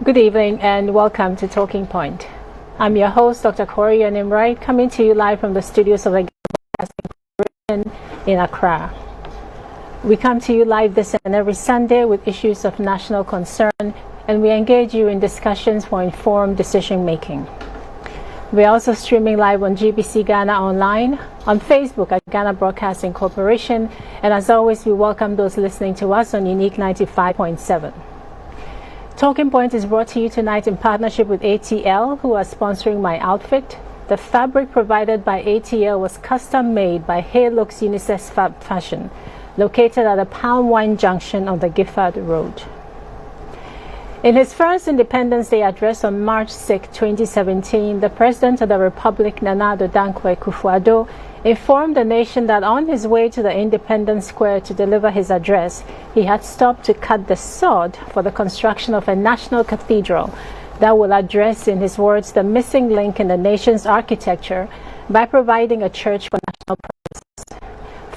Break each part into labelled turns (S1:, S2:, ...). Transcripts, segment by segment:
S1: Good evening and welcome to Talking Point. I'm your host, Dr. Ofori Atta, coming to you live from the studios of the Broadcasting Corporation in Accra. We come to you live this and every Sunday with issues of national concern, and we engage you in discussions for informed decision making. We're also streaming live on GBC Ghana Online, on Facebook at Ghana Broadcasting Corporation, and as always, we welcome those listening to us on Unique 95.7. Talking Point is brought to you tonight in partnership with ATL, who are sponsoring my outfit. The fabric provided by ATL was custom made by Haylooks Unisex Fashion, located at the Palm Wine Junction on the Gifford Road. In his first Independence Day address on March 6, 2017, the President of the Republic, Nana Addo Dankwa Akufo-Addo, informed the nation that on his way to the Independence Square to deliver his address, he had stopped to cut the sod for the construction of a national cathedral that will address, in his words, the missing link in the nation's architecture by providing a church for national purposes.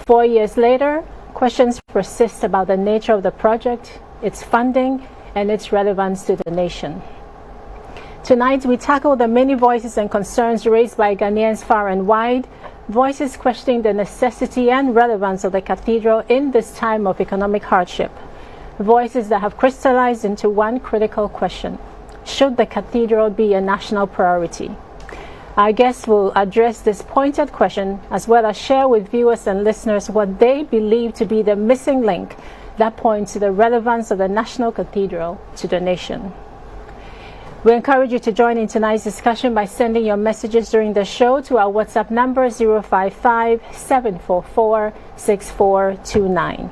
S1: 4 years later, questions persist about the nature of the project, its funding, and its relevance to the nation. Tonight, we tackle the many voices and concerns raised by Ghanaians far and wide, voices questioning the necessity and relevance of the cathedral in this time of economic hardship, voices that have crystallized into one critical question: should the cathedral be a national priority? Our guests will address this pointed question as well as share with viewers and listeners what they believe to be the missing link that points to the relevance of the National Cathedral to the nation. We encourage you to join in tonight's discussion by sending your messages during the show to our WhatsApp number 055-744-6429.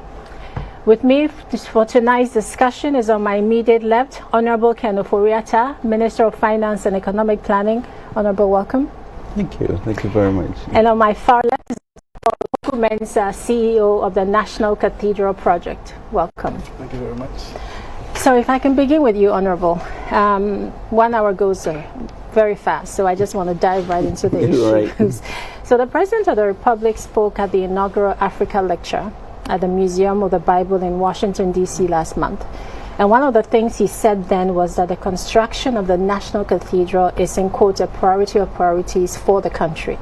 S1: With me for tonight's discussion is on my immediate left, Honorable Ofori Atta, Minister of Finance and Economic Planning. Honorable, welcome.
S2: Thank you. Thank you very much.
S1: And on my far left is Mensah, CEO of the National Cathedral Project. Welcome.
S3: Thank you very much.
S1: So if I can begin with you, Honorable. 1 hour goes very fast, so I just want to dive right into the issues.
S2: Right.
S1: So the President of the Republic spoke at the inaugural Africa Lecture at the Museum of the Bible in Washington, D.C. last month. And one of the things he said then was that the construction of the National Cathedral is, in quotes, a priority of priorities for the country.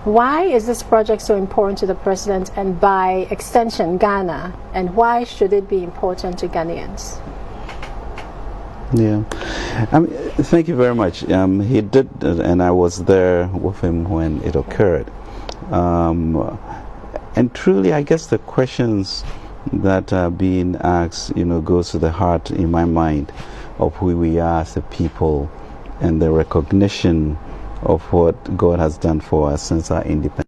S1: Why is this project so important to the President and, by extension, Ghana? And why should it be important to Ghanaians?
S2: Yeah, thank you very much. He did, and I was there with him when it occurred. And truly, I guess the questions that are being asked, goes to the heart, in my mind, of who we are as a people and the recognition of what God has done for us since our independence.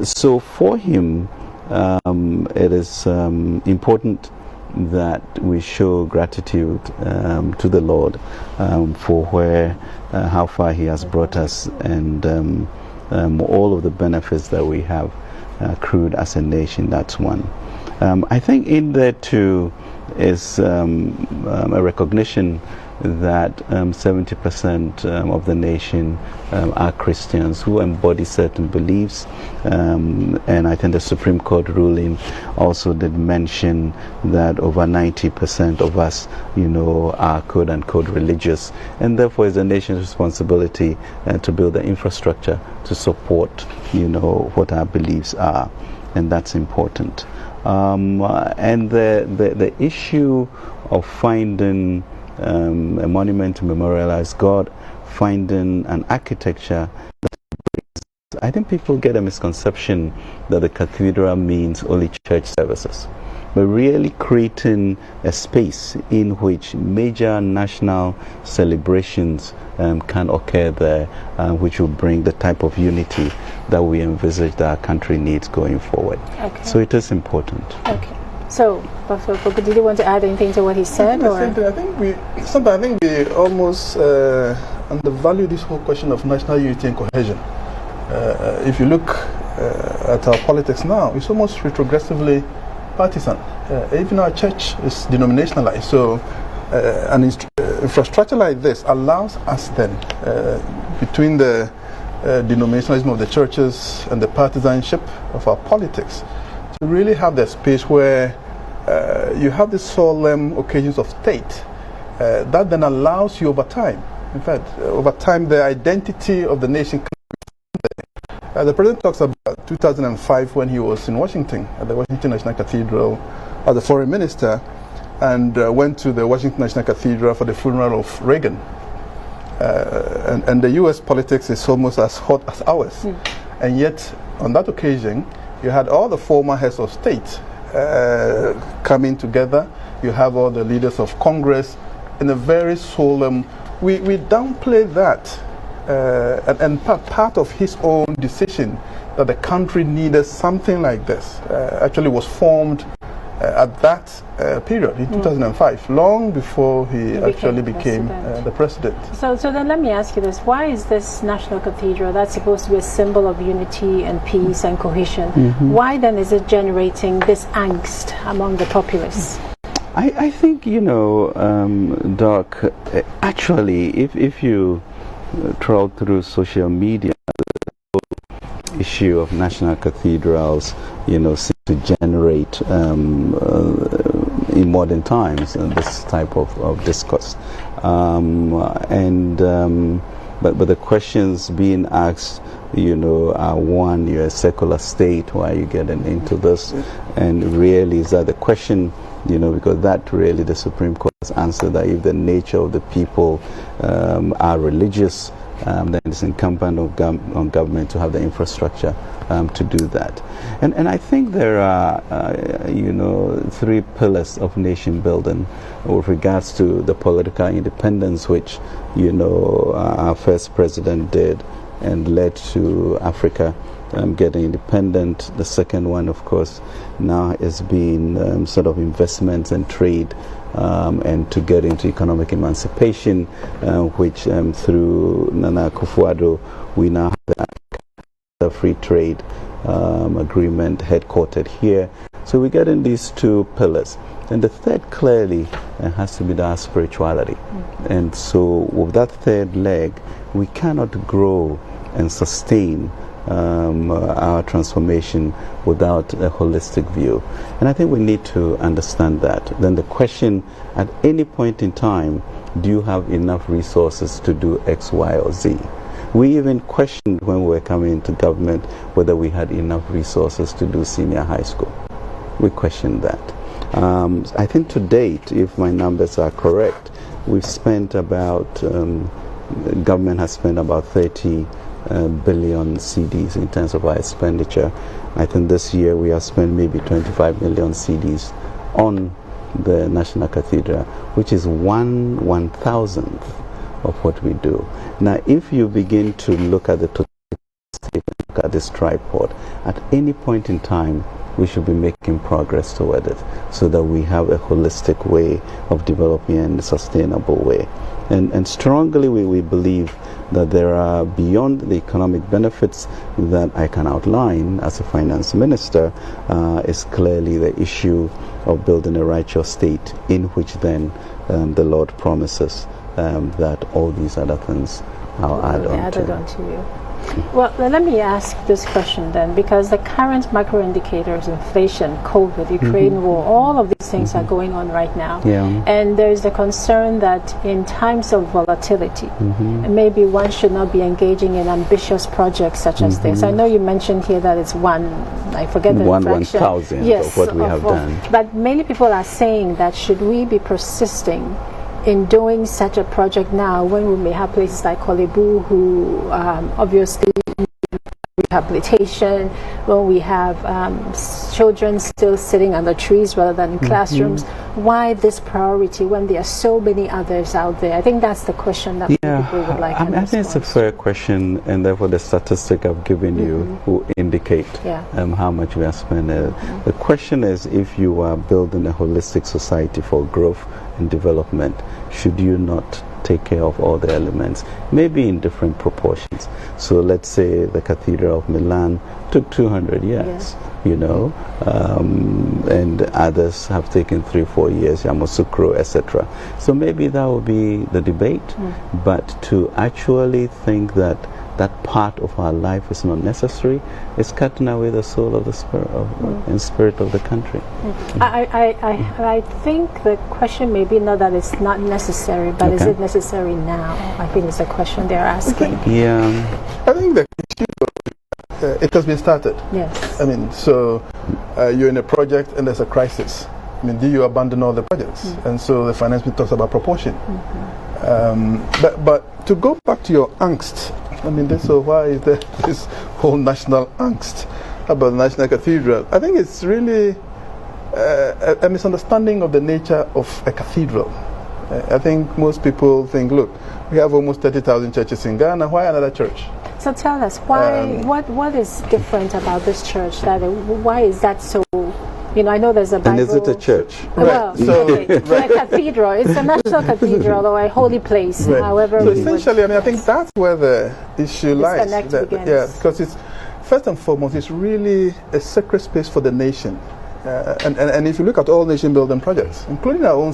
S2: So for him, it is important that we show gratitude to the Lord for how far he has brought us, and all of the benefits that we have accrued as a nation. That's one. I think in there too is a recognition that 70% of the nation are Christians who embody certain beliefs, and I think the Supreme Court ruling also did mention that over 90% of us, are quote-unquote religious, and therefore it's the nation's responsibility to build the infrastructure to support, what our beliefs are, and that's important. And the issue of finding a monument to memorialize God, finding an architecture that I think people get a misconception that the cathedral means only church services, but really creating a space in which major national celebrations can occur there, which will bring the type of unity that we envisage that our country needs going forward. Okay. So it is important.
S1: Okay. So, Dr. Ofori, did you want to add anything to what he said?
S3: I think we almost undervalue this whole question of national unity and cohesion. If you look at our politics now, it's almost retrogressively partisan. Even our church is denominationalized. So, an infrastructure like this allows us then, between the denominationalism of the churches and the partisanship of our politics, to really have that space where you have the solemn occasions of state that then allows you over time. In fact, over time, the identity of the nation. The president talks about 2005 when he was in Washington at the Washington National Cathedral as a foreign minister, and went to the Washington National Cathedral for the funeral of Reagan. And the U.S. politics is almost as hot as ours. And yet, on that occasion, you had all the former heads of state coming together. You have all the leaders of Congress in a very solemn. We downplay that. And part of his own decision that the country needed something like this actually was formed at that period in 2005, long before he actually became the president.
S1: So then let me ask you this. Why is this National Cathedral, that's supposed to be a symbol of unity and peace and cohesion, why then is it generating this angst among the populace?
S2: I think, Doc, actually, if you trawl through social media, the issue of national cathedrals, seems to generate in modern times this type of discourse. But the questions being asked, are one, you're a secular state, why are you getting into this? And really, is that the question, because that really the Supreme Court has answered that if the nature of the people are religious, then it's incumbent on government to have the infrastructure to do that. And I think there are, three pillars of nation building with regards to the political independence, which, our first president did and led to Africa getting independent. The second one, of course, now has been sort of investments and trade, and to get into economic emancipation, which through Nana Akufo-Addo, we now have the free trade agreement headquartered here. So we get in these two pillars. And the third clearly has to be our spirituality. And so with that third leg, we cannot grow and sustain our transformation without a holistic view. And I think we need to understand that. Then the question, at any point in time, do you have enough resources to do X, Y, or Z? We even questioned when we were coming into government whether we had enough resources to do senior high school. We questioned that. I think to date, if my numbers are correct, we've spent about, government has spent about 30 billion CDs in terms of our expenditure. I think this year we have spent maybe 25 million CDs on the National Cathedral, which is 1/1000th of what we do. Now, if you begin to look at the total statement, look at this tripod, at any point in time, we should be making progress toward it so that we have a holistic way of developing in a sustainable way. And strongly we believe that there are, beyond the economic benefits that I can outline as a finance minister, is clearly the issue of building a righteous state in which then the Lord promises that all these other things are added on to you.
S1: Well, let me ask this question then, because the current macro indicators, inflation, COVID, Ukraine war, all of these things are going on right now. And there's a concern that in times of volatility, maybe one should not be engaging in ambitious projects such as this. I know you mentioned here that it's I forget the fraction.
S2: 1/1000 of what we have done.
S1: But many people are saying that should we be persisting in doing such a project now when we may have places like Kolebu who obviously need rehabilitation, when we have children still sitting under trees rather than in classrooms? Why this priority when there are so many others out there? I think that's the question that people would like.
S2: I think it's a fair question, and therefore the statistic I've given you will indicate how much we are spending. The question is, if you are building a holistic society for growth and development, should you not take care of all the elements, maybe in different proportions? So let's say the Cathedral of Milan took 200 years, and others have taken 3-4 years, Yamoussoukro, etc. So maybe that will be the debate, but to actually think that that part of our life is not necessary, it's cutting away the soul of the spirit and spirit of the country.
S1: I think the question may be not that it's not necessary, but is it necessary now? I think it's a question they're asking.
S2: Yeah.
S3: I think the it has been started.
S1: Yes.
S3: I mean, so you're in a project and there's a crisis. I mean, do you abandon all the projects? And so the finance minister talks about proportion. But to go back to your angst, I mean, why is there this whole national angst about the National Cathedral? I think it's really a misunderstanding of the nature of a cathedral. I think most people think, look, we have almost 30,000 churches in Ghana. Why another church?
S1: So tell us, why? What is different about this church? Why is that so? You know, I know there's a Bible.
S2: And is it a church?
S1: Well, a cathedral. It's a national cathedral or a holy place, however.
S3: So essentially, I think that's where the issue lies.
S1: Begins.
S3: Because it's first and foremost, it's really a sacred space for the nation. And if you look at all nation building projects, including our own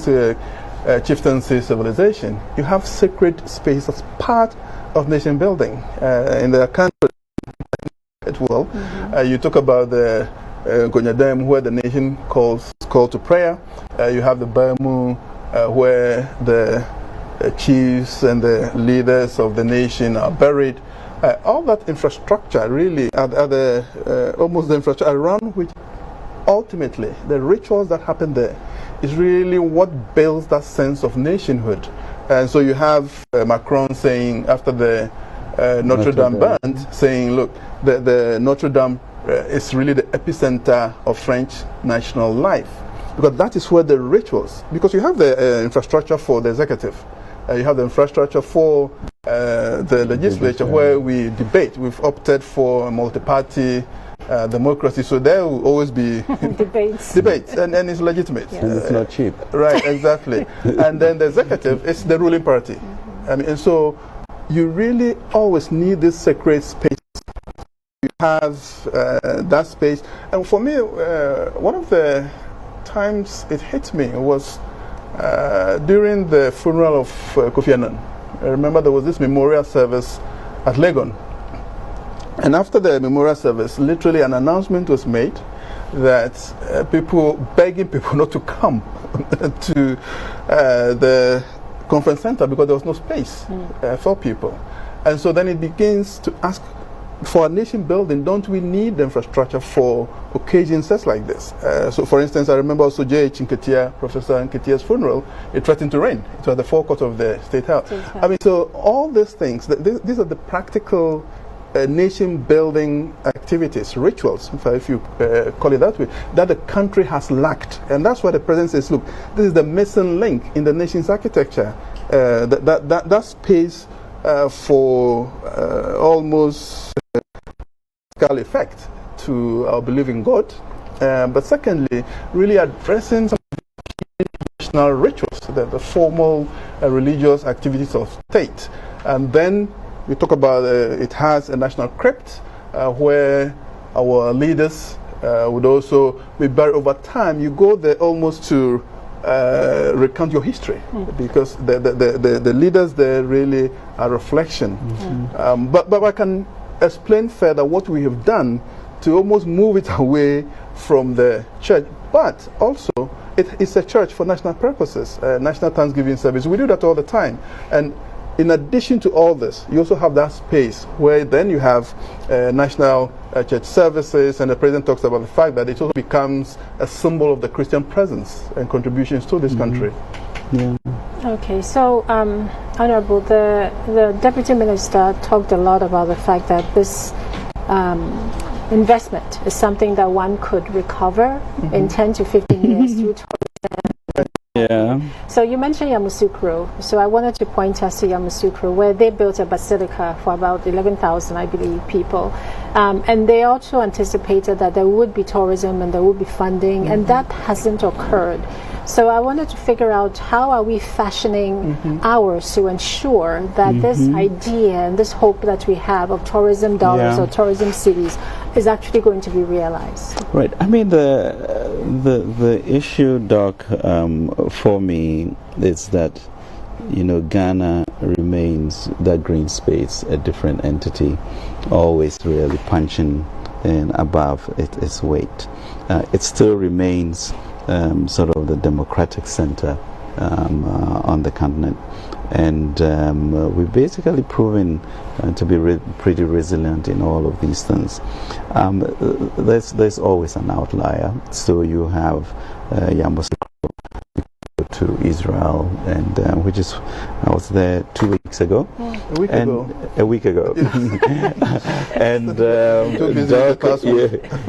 S3: chieftaincy civilization, you have sacred space as part of nation building. In the country, you talk about the Gonyadem, where the nation calls to prayer. You have the Burmu, where the chiefs and the leaders of the nation are buried. All that infrastructure really are almost the infrastructure around which ultimately the rituals that happen there is really what builds that sense of nationhood. And so you have Macron saying after the Notre Dame burned, saying, look, the Notre Dame is really the epicenter of French national life, because that is where the rituals, because you have the infrastructure for the executive, you have the infrastructure for the legislature where we debate. We've opted for a multi-party democracy, so there will always be debates, and it's legitimate.
S2: Yes. And it's not cheap.
S3: Right, exactly. And then the executive is the ruling party. I mean, and so you really always need this sacred space. You have that space. And for me, one of the times it hit me was during the funeral of Kofi Annan. I remember there was this memorial service at Legon. And after the memorial service, literally an announcement was made that begging people not to come to the conference center because there was no space for people. And so then it begins to ask, for a nation building, don't we need the infrastructure for occasions such like this? So for instance, I remember also J.H. Nketia, Professor Nketia's funeral, it threatened to rain. It was the forecourt of the State House. I mean, so all these things, these are the practical nation building activities, rituals, if you call it that way, that the country has lacked. And that's why the president says, look, this is the missing link in the nation's architecture. That space for almost effect to our belief in God, but secondly, really addressing some national rituals, the formal religious activities of state. And then we talk about it has a national crypt where our leaders would also be buried over time. You go there almost to recount your history, because the leaders there really are reflection. But I can explain further what we have done to almost move it away from the church, but also it's a church for national purposes, national Thanksgiving service. We do that all the time. And in addition to all this, you also have that space where then you have national church services, and the president talks about the fact that it also becomes a symbol of the Christian presence and contributions to this country.
S2: Yeah.
S1: Okay, so Honorable, the Deputy Minister talked a lot about the fact that this investment is something that one could recover in 10 to 15 years through tourism.
S2: Yeah.
S1: So you mentioned Yamoussoukro. So I wanted to point us to Yamoussoukro, where they built a basilica for about 11,000, I believe, people. And they also anticipated that there would be tourism and there would be funding, and that hasn't occurred. So I wanted to figure out, how are we fashioning ours to ensure that this idea and this hope that we have of tourism dollars or tourism cities is actually going to be realized?
S2: Right. I mean, the issue, Doc, for me is that, Ghana remains that green space a different entity, always really punching and above its weight. It still remains sort of the democratic center on the continent, and we've basically proven to be pretty resilient in all of these things. There's always an outlier. So you have Yamoussoukro to Israel, and I was there 2 weeks ago. A week ago. And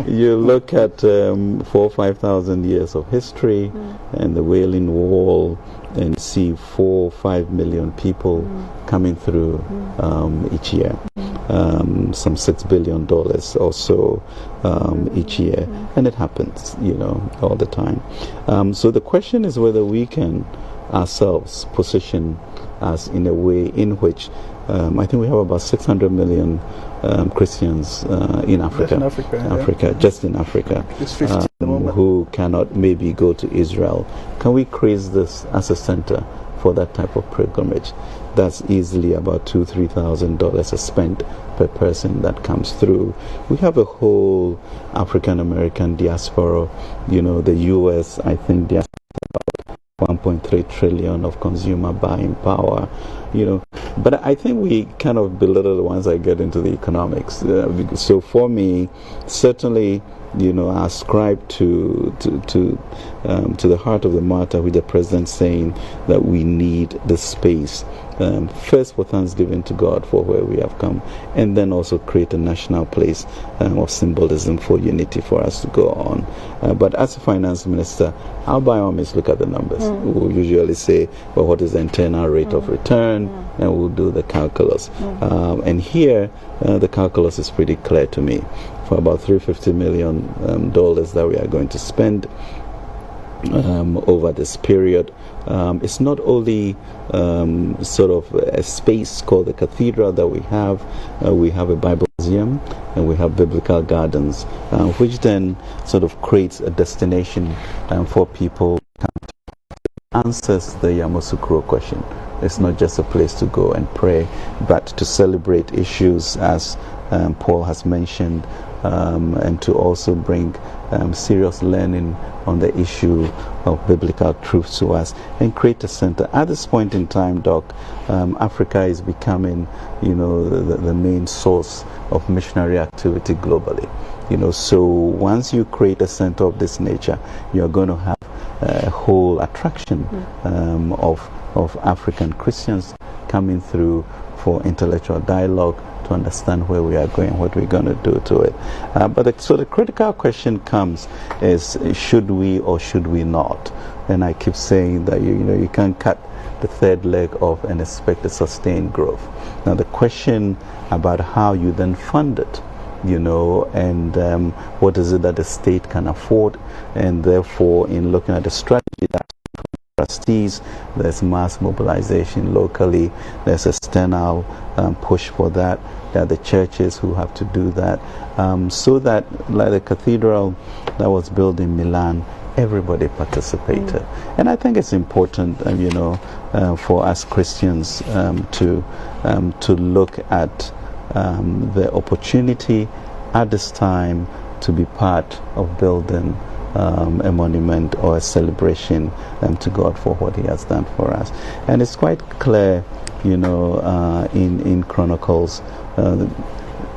S2: you look at 4,000 or 5,000 years of history and the Wailing Wall, and see 4 or 5 million people coming through each year. Some $6 billion or so each year, and it happens, all the time. So the question is whether we can ourselves position us in a way in which I think we have about 600 million Christians in Africa. Just in Africa.
S3: It's 50 at the moment.
S2: Who cannot maybe go to Israel. Can we create this as a center for that type of pilgrimage? That's easily about $2,000-3,000 spent per person that comes through. We have a whole African American diaspora. The U.S. I think diaspora about 1.3 trillion of consumer buying power. But I think we kind of belittle the ones that get into the economics. So for me, certainly, I ascribe to the heart of the matter with the president saying that we need the space. First for thanksgiving to God for where we have come, and then also create a national place of symbolism for unity for us to go on. But as a finance minister, I'll by all means look at the numbers. We'll usually say, well, what is the internal rate of return? And we'll do the calculus. And here, the calculus is pretty clear to me. For about $350 million that we are going to spend over this period, it's not only sort of a space called the Cathedral that we have a Bible museum, and we have biblical gardens, which then sort of creates a destination for people to answers the Yamoussoukro question. It's not just a place to go and pray, but to celebrate issues as Paul has mentioned, and to also bring serious learning on the issue of biblical truth to us and create a center. At this point in time, Doc, Africa is becoming, the main source of missionary activity globally. So once you create a center of this nature, you're going to have a whole attraction of African Christians coming through for intellectual dialogue, to understand where we are going, what we're going to do to it. So the critical question comes is, should we or should we not? And I keep saying that you can't cut the third leg off and expect a sustained growth. Now the question about how you then fund it, and what is it that the state can afford, and therefore in looking at the strategy that trustees, there's mass mobilization locally, there's external push for that. There are the churches who have to do that, so that, like the cathedral that was built in Milan, everybody participated. And I think it's important, for us Christians to look at the opportunity at this time to be part of building a monument or a celebration to God for what He has done for us. And it's quite clear, in Chronicles,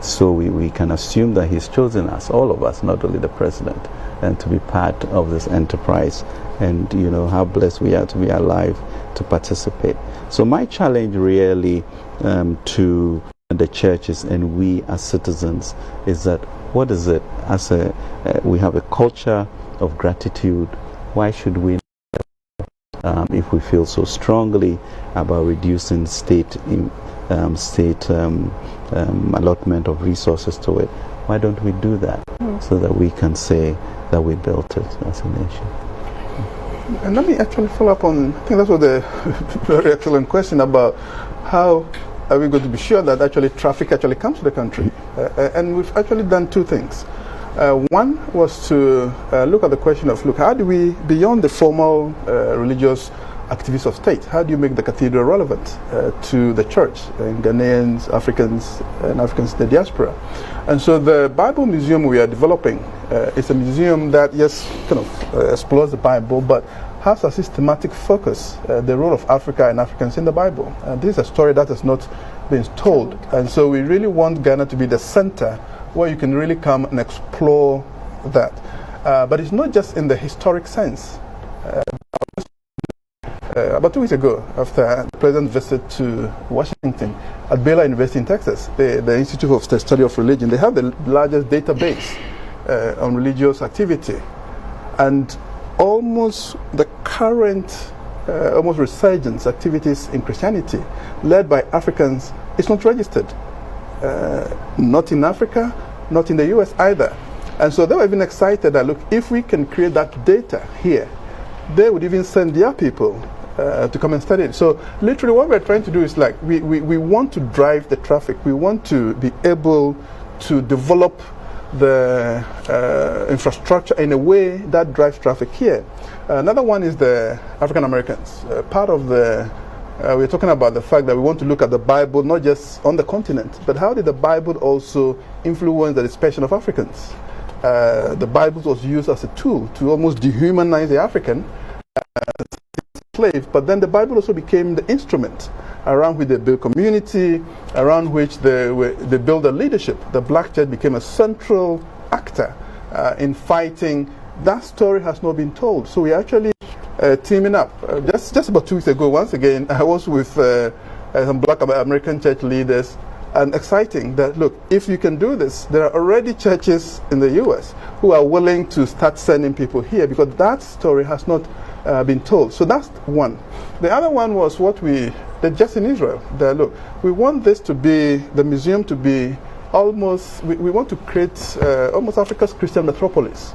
S2: so we can assume that He's chosen us, all of us, not only the president, and to be part of this enterprise. And how blessed we are to be alive to participate. So my challenge really to the churches and we as citizens is that, what is it as we have a culture of gratitude? Why should we, if we feel so strongly about reducing state allotment of resources to it, why don't we do that so that we can say that we built it as a nation?
S3: And let me actually follow up on, I think that was a very excellent question about how are we going to be sure that actually traffic actually comes to the country. And we've actually done two things. One was to look at the question of, how do we, beyond the formal religious activists of state? How do you make the cathedral relevant to the church and Ghanaians, Africans, and Africans in the diaspora? And so the Bible Museum we are developing is a museum that, yes, kind of explores the Bible, but has a systematic focus, the role of Africa and Africans in the Bible. This is a story that has not been told. And so we really want Ghana to be the center where you can really come and explore that. But it's not just in the historic sense. About 2 weeks ago, after the president's visit to Washington, at Baylor University in Texas, the Institute of the Study of Religion, they have the largest database on religious activity. And almost the current, almost resurgence activities in Christianity, led by Africans, is not registered. Not in Africa, not in the US either. And so they were even excited that, look, if we can create that data here, they would even send their people to come and study it. So literally what we're trying to do is like, we want to drive the traffic. We want to be able to develop the infrastructure in a way that drives traffic here. Another one is the African Americans. Part of the, we're talking about the fact that we want to look at the Bible not just on the continent, but how did the Bible also influence the dispersion of Africans? The Bible was used as a tool to almost dehumanize the African slave, but then the Bible also became the instrument around which they built community, around which they built the leadership. The black church became a central actor in fighting. That story has not been told. So we're actually teaming up. Just about 2 weeks ago, once again, I was with some black American church leaders, and exciting that, look, if you can do this, there are already churches in the US who are willing to start sending people here because that story has not been told. So that's one. The other one was what we did just in Israel. That, look, we want this to be, the museum to be almost, we want to create almost Africa's Christian metropolis.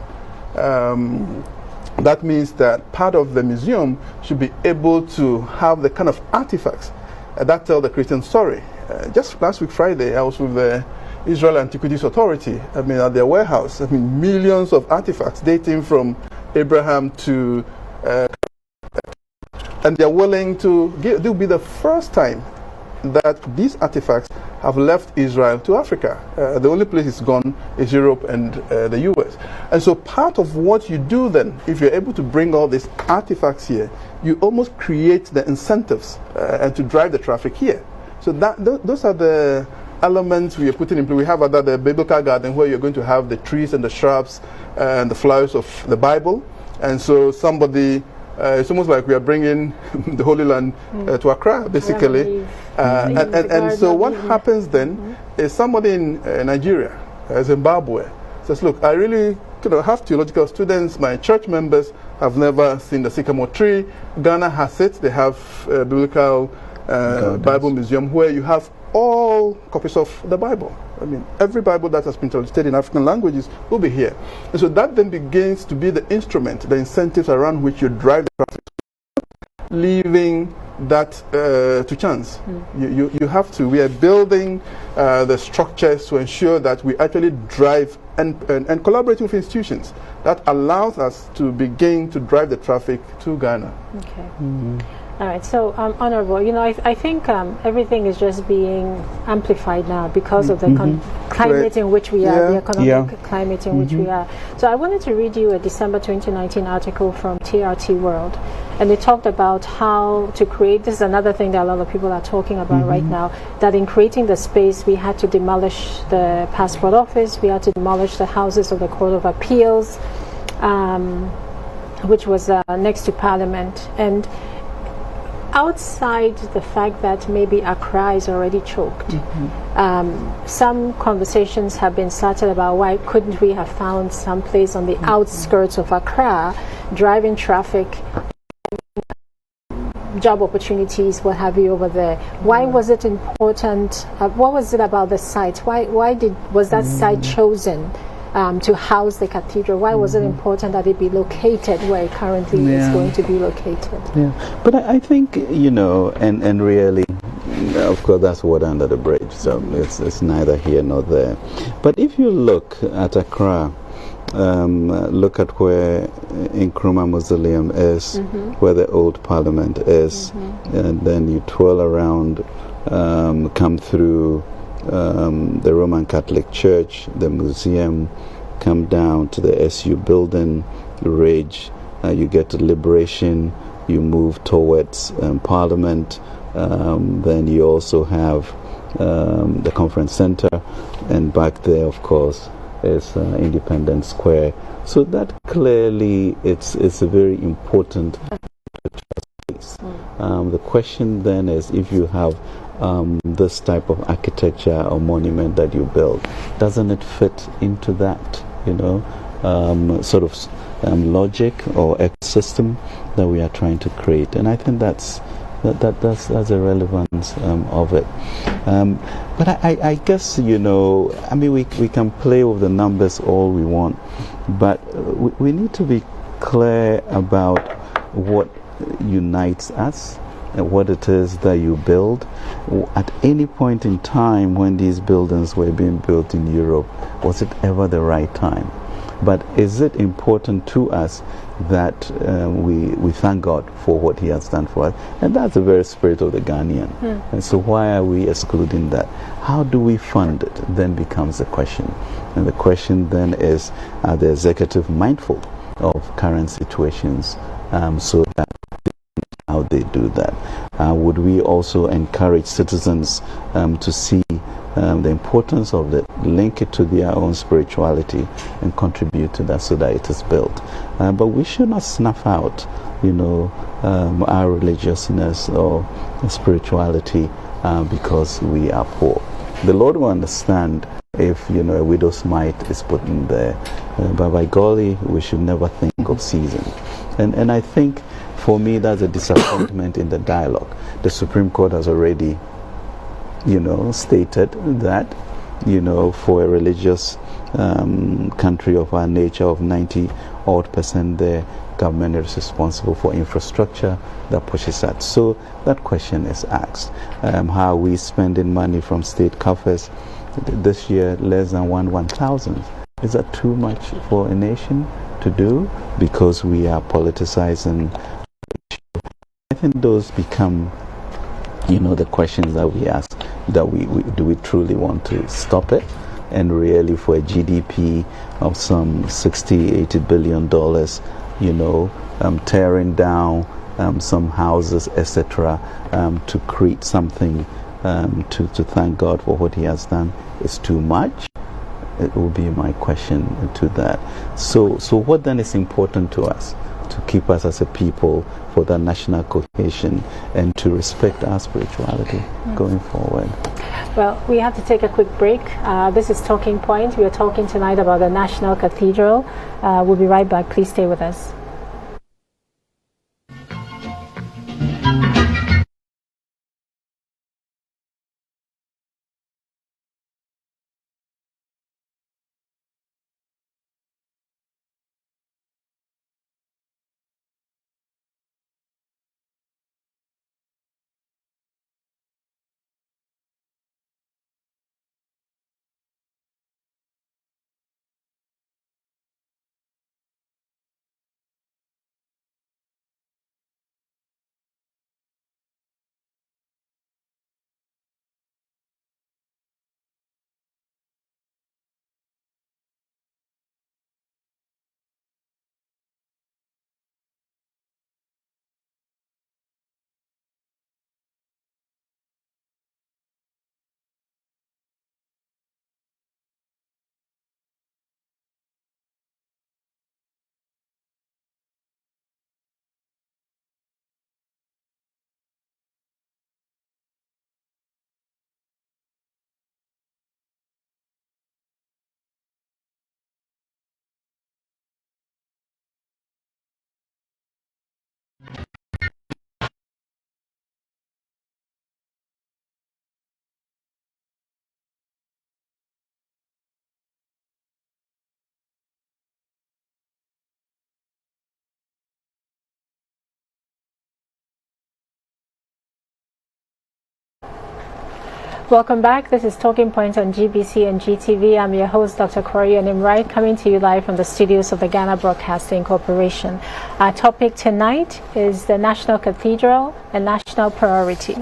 S3: That means that part of the museum should be able to have the kind of artifacts that tell the Christian story. Just last week, Friday, I was with the Israel Antiquities Authority. I mean, at their warehouse, I mean, millions of artifacts dating from Abraham to, and they're willing to give. It will be the first time that these artifacts have left Israel to Africa. The only place it's gone is Europe and the US. And so part of what you do then, if you're able to bring all these artifacts here, you almost create the incentives and to drive the traffic here. So those are the elements we are putting in place. We have the biblical garden where you're going to have the trees and the shrubs and the flowers of the Bible. And so somebody, it's almost like we are bringing the Holy Land to Accra, basically. And so what happens then is somebody in Nigeria, Zimbabwe, says, look, I really have theological students. My church members have never seen the sycamore tree. Ghana has it. They have biblical Bible museum where you have all copies of the Bible. I mean, every Bible that has been translated in African languages will be here. And so that then begins to be the instrument, the incentives around which you drive the traffic, leaving that to chance. You have to. We are building the structures to ensure that we actually drive and collaborating with institutions that allows us to begin to drive the traffic to Ghana.
S1: Okay. All right, so Honorable, I think everything is just being amplified now because of the climate in which we are, the economic climate in which we are. So I wanted to read you a December 2019 article from TRT World, and they talked about how to create, this is another thing that a lot of people are talking about right now, that in creating the space we had to demolish the passport office, we had to demolish the houses of the Court of Appeals, which was next to Parliament. And outside the fact that maybe Accra is already choked, some conversations have been started about why couldn't we have found some place on the outskirts of Accra, driving traffic, job opportunities, what have you over there. Why was it important? What was it about the site? Why was that site chosen to house the cathedral? Why was it important that it be located where it currently is going to be located?
S2: But I think, and really, of course, that's water under the bridge, so it's neither here nor there. But if you look at Accra, look at where Nkrumah Mausoleum is, where the old Parliament is, and then you twirl around, come through the Roman Catholic Church, the museum, come down to the SU building, Ridge, you get to Liberation, you move towards Parliament, then you also have the Conference Center, and back there, of course, is Independence Square. So that clearly it's a very important place. The question then is, if you have this type of architecture or monument that you build, doesn't it fit into that, sort of logic or ecosystem that we are trying to create? And I think that's the relevance of it. But I guess, we can play with the numbers all we want, but we need to be clear about what unites us and what it is that you build. At any point in time when these buildings were being built in Europe, was it ever the right time? But is it important to us that we thank God for what He has done for us? And that's the very spirit of the Ghanaian. And so why are we excluding that? How do we fund it? Then becomes the question. And the question then is, are the executive mindful of current situations, so that how they do that? Would we also encourage citizens to see the importance of it, link it to their own spirituality, and contribute to that so that it is built? But we should not snuff out, our religiousness or spirituality because we are poor. The Lord will understand if a widow's mite is put in there, but by golly, we should never think of season. And I think for me that's a disappointment in the dialogue. The Supreme Court has already stated that, for a religious country of our nature of 90% there, government is responsible for infrastructure that pushes that. So that question is asked. How are we spending money from state coffers? This year, less than 1,000. Is that too much for a nation to do? Because we are politicizing. I think those become the questions that we ask, that do we truly want to stop it? And really, for a GDP of some $60-80 billion, tearing down some houses, etc., to create something to thank God for what He has done, is too much? It will be my question to that. So what then is important to us to keep us as a people, for that national cohesion, and to respect our spirituality going forward?
S1: Well, we have to take a quick break. This is Talking Point. We are talking tonight about the National Cathedral. We'll be right back. Please stay with us. Welcome back. This is Talking Point on GBC and GTV. I'm your host, Dr. Corey Wright, coming to you live from the studios of the Ghana Broadcasting Corporation. Our topic tonight is the National Cathedral, a national priority.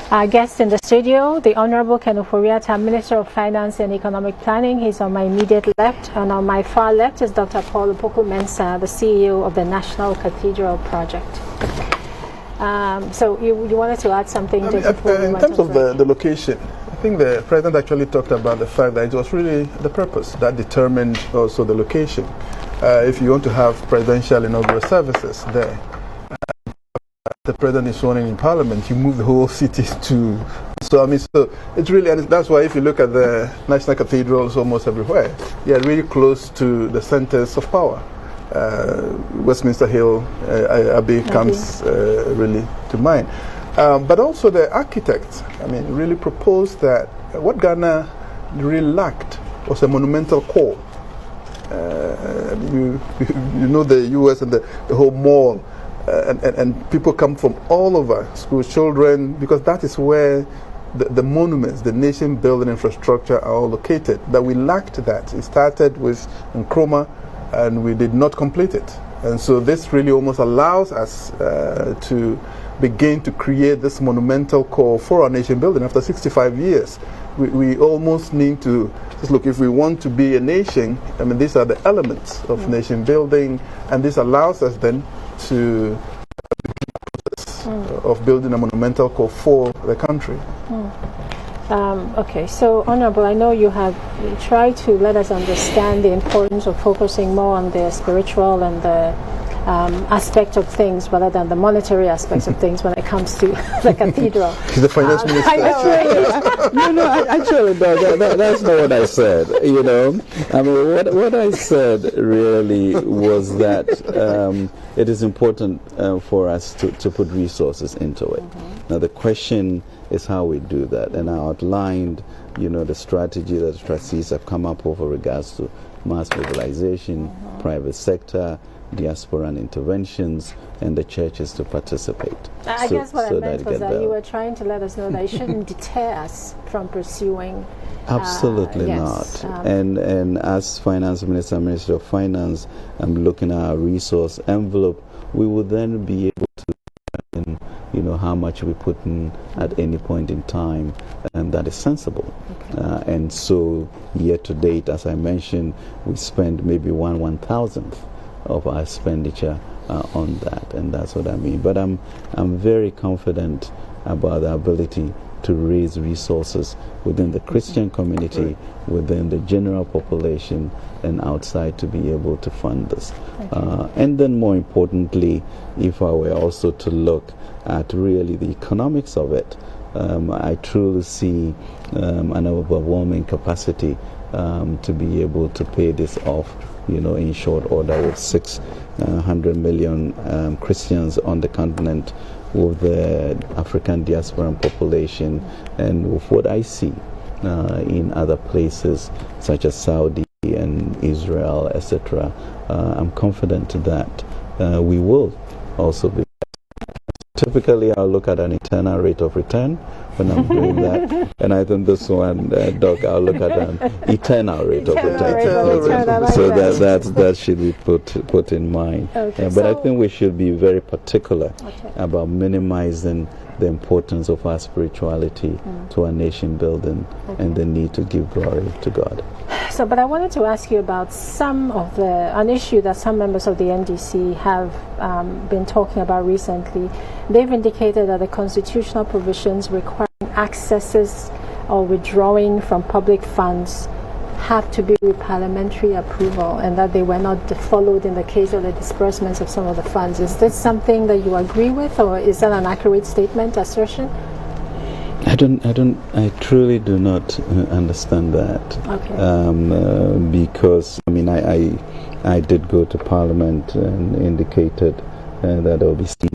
S1: Our guest in the studio, the Honorable Ofori Atta, Minister of Finance and Economic Planning. He's on my immediate left, and on my far left is Dr. Paul Opoku-Mensah, the CEO of the National Cathedral Project. So you wanted to add something to
S3: in terms of the location, I think the President actually talked about the fact that it was really the purpose that determined also the location. If you want to have presidential inaugural services there, the President is sworn in Parliament, you move the whole city to... So it's really, and that's why if you look at the National Cathedrals almost everywhere, you're really close to the centers of power. Westminster Hill, Abbey comes really to mind. But also the architects, really proposed that what Ghana really lacked was a monumental core. You know the US and the whole mall, and people come from all over, school children, because that is where the monuments, the nation building infrastructure are all located. That we lacked that. It started with Nkrumah, and we did not complete it. And so this really almost allows us to begin to create this monumental core for our nation building. After 65 years, we almost need to just look, if we want to be a nation, these are the elements of nation building, and this allows us then to begin the process of building a monumental core for the country.
S1: Okay, so Honorable, I know you have tried to let us understand the importance of focusing more on the spiritual and the aspect of things rather than the monetary aspects of things when it comes to the cathedral.
S3: She's the finance minister.
S2: Actually, that's not what I said. What I said really was that it is important for us to put resources into it. Now, the question is how we do that, and I outlined, the strategy that the trustees have come up with regards to mass mobilization, private sector, diaspora and interventions, and the churches to participate.
S1: I guess what I meant was that you were trying to let us know that it shouldn't deter us from pursuing.
S2: Absolutely not. And as Finance Minister, Minister of Finance, I'm looking at our resource envelope, we will then be able to determine, how much we put in at any point in time, and that is sensible. Okay. And so year to date, as I mentioned, we spend maybe 1/1000th of our expenditure on that, and that's what I mean. But I'm very confident about the ability to raise resources within the Christian community, within the general population, and outside to be able to fund this. And then more importantly, if I were also to look at really the economics of it, I truly see an overwhelming capacity to be able to pay this off, in short order, with 600 million Christians on the continent, with the African diaspora population, and with what I see in other places such as Saudi and Israel, etc. I'm confident that we will also be. Typically, I'll look at an internal rate of return when I'm doing that, and I think this one, Doc, I'll look at an eternal rate of return. So that should be put in mind. Okay, but I think we should be very particular about minimizing the importance of our spirituality to our nation building and the need to give glory to God.
S1: So, but I wanted to ask you about an issue that some members of the NDC have been talking about recently. They've indicated that the constitutional provisions requiring accesses or withdrawing from public funds have to be with parliamentary approval, and that they were not followed in the case of the disbursements of some of the funds. Is this something that you agree with, or is that an accurate statement, assertion?
S2: I truly do not understand that.
S1: Okay.
S2: Because I did go to Parliament and indicated that there will be steam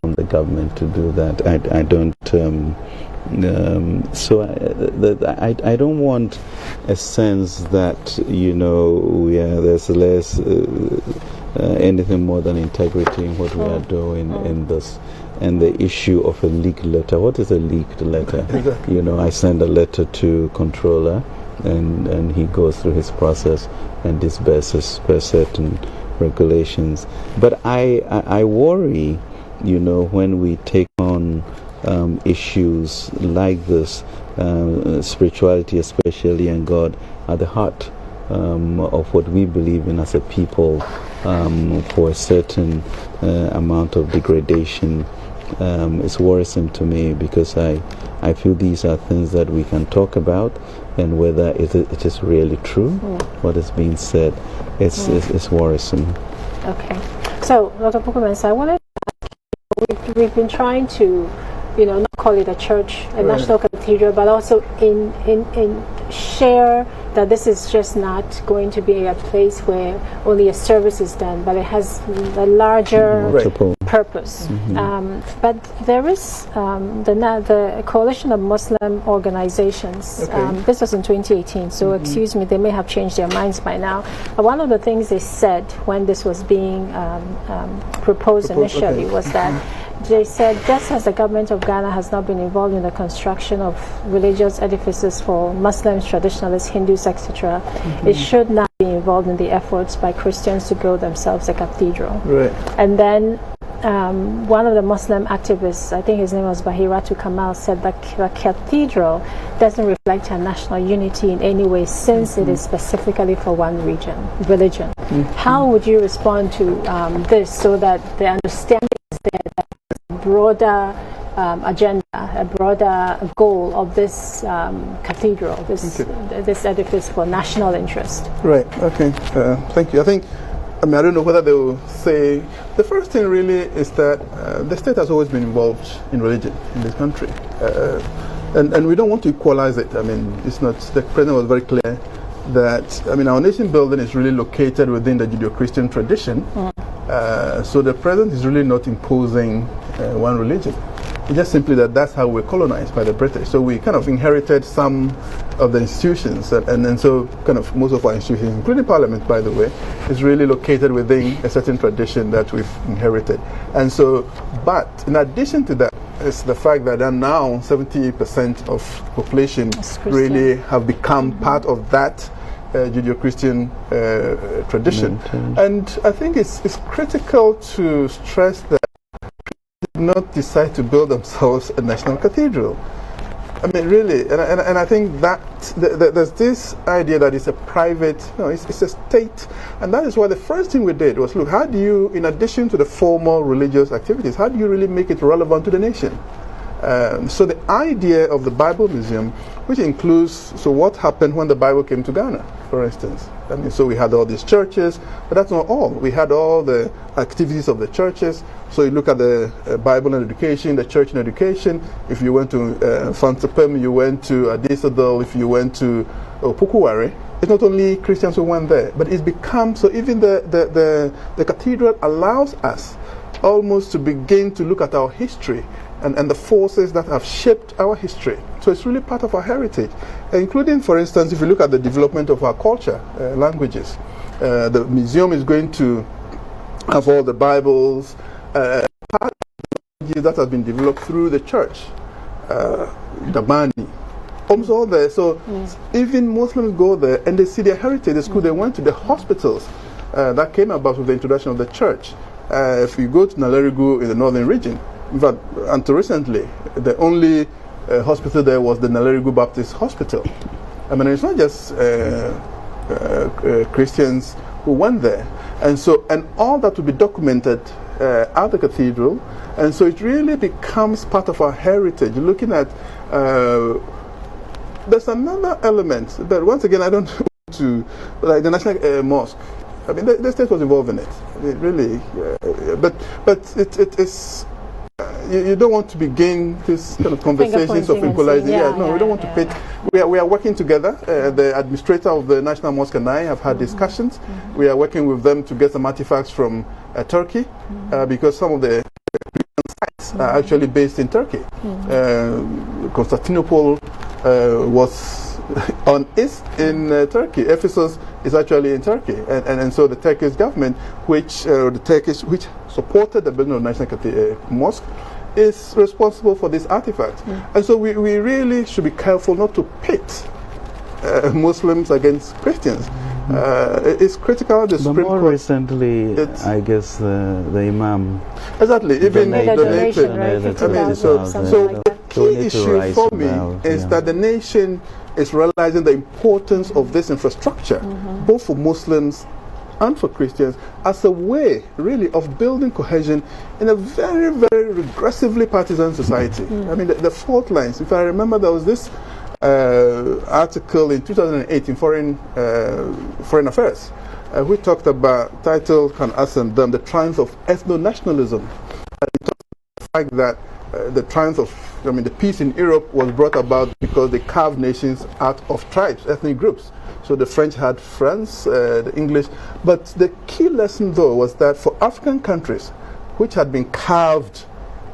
S2: from the government to do that. I don't. I don't want a sense that there's less anything more than integrity in what we are doing in this. and the issue of a leaked letter. What is a leaked letter?
S3: Exactly.
S2: I send a letter to controller, and he goes through his process and disburses per certain regulations. But I worry, when we take on issues like this, spirituality especially, and God at the heart of what we believe in as a people, for a certain amount of degradation. It's worrisome to me, because I feel these are things that we can talk about, and whether it is really true, what is being said, it's worrisome.
S1: Okay. So, Dr. Pukumensa, I wanted to ask you, we've been trying to, not call it a church, a national cathedral, but also in share that this is just not going to be a place where only a service is done, but it has a larger purpose. But there is the Coalition of Muslim Organizations. This was in 2018, so excuse me, they may have changed their minds by now. But one of the things they said when this was being proposed initially was that they said, just as the government of Ghana has not been involved in the construction of religious edifices for Muslims, traditionalists, Hindus, etc., it should not be involved in the efforts by Christians to build themselves a cathedral.
S3: Right.
S1: And then one of the Muslim activists, I think his name was Bahiratu Kamal, said that the cathedral doesn't reflect a national unity in any way, since it is specifically for one religion. How would you respond to this, so that the understanding is there that broader agenda, a broader goal of this cathedral, this edifice for national interest?
S3: Right. Okay. Thank you. I don't know whether they will say, the first thing really is that the state has always been involved in religion in this country, and we don't want to equalize it. It's not. The president was very clear that our nation building is really located within the Judeo-Christian tradition. So the president is really not imposing one religion. It's just simply that's how we're colonized by the British. So we kind of inherited some of the institutions, and so kind of most of our institutions, including Parliament, by the way, is really located within a certain tradition that we've inherited. And so, but in addition to that, it's the fact that now 70% of population really have become part of that Judeo-Christian tradition. And I think it's critical to stress that they did not decide to build themselves a national cathedral. Really, and I think that there's this idea that it's a private, it's a state, and that is why the first thing we did was, look, how do you, in addition to the formal religious activities, how do you really make it relevant to the nation? So the idea of the Bible Museum, which includes, so what happened when the Bible came to Ghana, for instance. So we had all these churches, but that's not all. We had all the activities of the churches. So you look at the Bible and education, the church and education. If you went to Fantapem, you went to Adisadal, if you went to Pukuware, it's not only Christians who went there, but it's become, so even the cathedral allows us almost to begin to look at our history and the forces that have shaped our history. So it's really part of our heritage, including, for instance, if you look at the development of our culture, languages. The museum is going to have all the Bibles, part of the languages that have been developed through the church, the Bani, almost all there. So even Muslims go there and they see their heritage, the school they went to, the hospitals that came about with the introduction of the church. If you go to Nalerigu in the northern region, but until recently, the only hospital there was the Nalerigu Baptist Hospital. It's not just Christians who went there, and all that will be documented at the cathedral, and so it really becomes part of our heritage. Looking at, there's another element that, once again, I don't want to, like the National Mosque. The state was involved in it. Really, but it is. You don't want to begin this kind of conversations of equalizing. We don't want to pit. We are working together. The administrator of the National Mosque and I have had discussions. We are working with them to get some artifacts from Turkey, because some of the sites are actually based in Turkey. Constantinople was in Turkey. Ephesus is actually in Turkey, and so the Turkish government, which supported the building of the National Mosque, is responsible for this artifact. And so we really should be careful not to pit Muslims against Christians. It's critical. The Supreme
S2: more
S3: Court
S2: recently, I guess the Imam
S3: exactly even donated.
S1: Right,
S3: I mean, so the key issue for me is that the nation is realizing the importance of this infrastructure, both for Muslims and for Christians, as a way really of building cohesion in a very, very regressively partisan society. I mean, the fault lines, if I remember, there was this article in 2008 in Foreign Affairs, we talked about, titled Can Us and Them, the triumph of ethno-nationalism. It talks about the fact that the triumph of, the peace in Europe was brought about because they carved nations out of tribes, ethnic groups. So the French had France, the English. But the key lesson, though, was that for African countries, which had been carved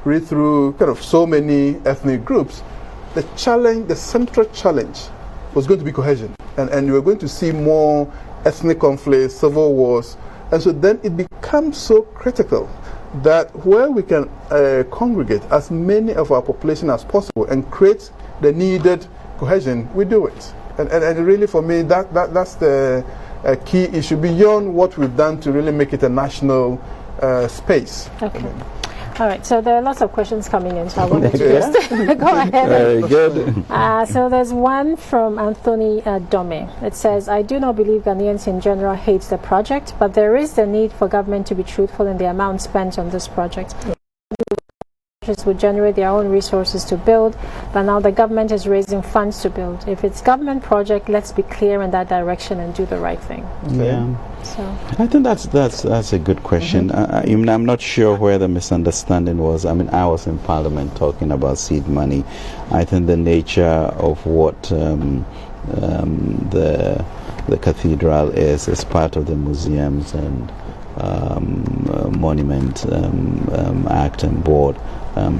S3: really through kind of so many ethnic groups, the challenge, the central challenge, was going to be cohesion. And we were going to see more ethnic conflicts, civil wars. And so then it becomes so critical that where we can congregate as many of our population as possible and create the needed cohesion, we do it. And really, for me, that's the key issue beyond what we've done to really make it a national space.
S1: Okay. All right, so there are lots of questions coming in, so I wanted to just go ahead.
S2: Very good.
S1: So there's one from Anthony Dome. It says, I do not believe Ghanaians in general hate the project, but there is the need for government to be truthful in the amount spent on this project. Would generate their own resources to build, but now the government is raising funds to build. If it's government project, let's be clear in that direction and do the right thing.
S2: Yeah.
S1: So
S2: I think that's a good question. I'm not sure where the misunderstanding was. I mean, I was in Parliament talking about seed money. I think the nature of what the cathedral is part of the museums and monument act and board.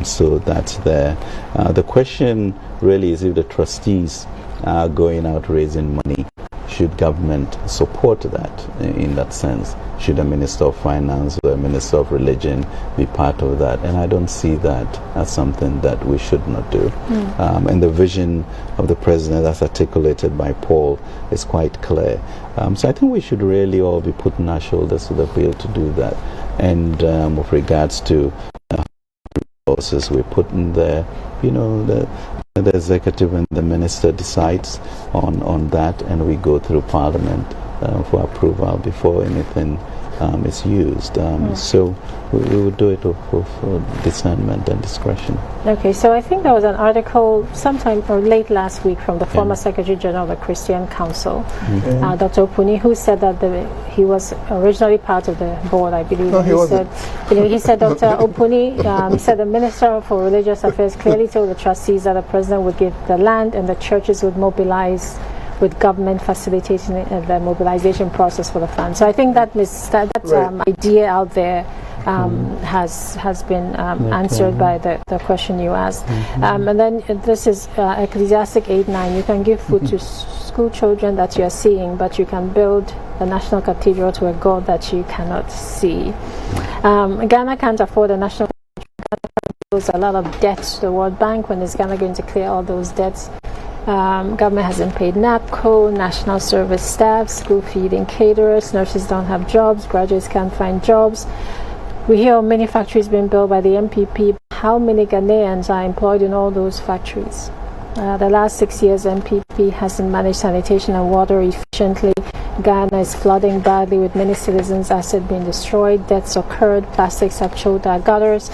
S2: So that's there. The question really is if the trustees are going out raising money, should government support that in that sense? Should a Minister of Finance or a Minister of Religion be part of that? And I don't see that as something that we should not do. And the vision of the President as articulated by Paul is quite clear. So I think we should really all be putting our shoulders to the wheel to do that. And with regards to resources we put in there, the executive and the minister decides on that, and we go through Parliament for approval before anything is used. So we would do it for discernment and discretion.
S1: Okay, so I think there was an article sometime or late last week from the former Secretary General of the Christian Council, Dr. Opuni, who said that he was originally part of the board, I believe.
S3: No, he wasn't.
S1: He said, Dr. Opuni, he said the Minister for Religious Affairs clearly told the trustees that the President would give the land and the churches would mobilize, with government facilitating the mobilization process for the fund. So I think that idea out there has been answered by the question you asked. And then this is Ecclesiastic 8:9. You can give food to school children that you are seeing, but you can build a national cathedral to a God that you cannot see. Ghana can't afford a national cathedral. There's a lot of debt to the World Bank. When is Ghana going to clear all those debts? Government hasn't paid NAPCO, national service staff, school feeding caterers, nurses don't have jobs, graduates can't find jobs. We hear of many factories being built by the MPP. How many Ghanaians are employed in all those factories? The last 6 years, MPP hasn't managed sanitation and water efficiently. Ghana is flooding badly with many citizens' assets being destroyed. Deaths occurred. Plastics have choked our gutters.